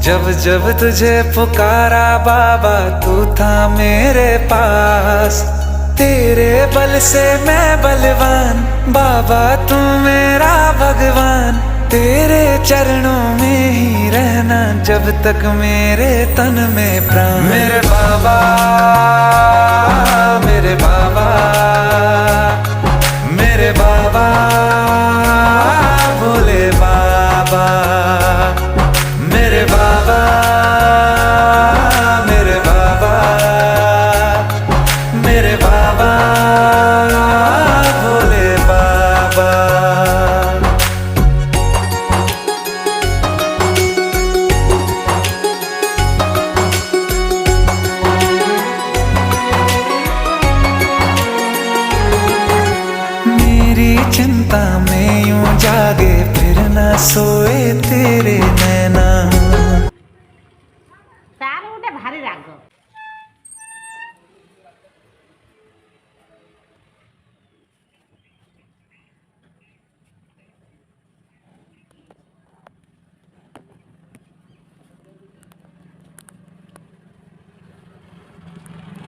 जब जब तुझे पुकारा बाबा तू था मेरे पास। तेरे बल से मैं बलवान, बाबा तू मेरा भगवान। तेरे चरणों में ही रहना जब तक मेरे तन में प्राण। मेरे बाबा, मेरे बाबा, मेरे बाबा, भोले बाबा। मेरे बाबा, मेरे बाबा, मेरे बाबा, भोले बाबा। मेरी चिंता में यूं जागे फिर न सोए तेरे नैना।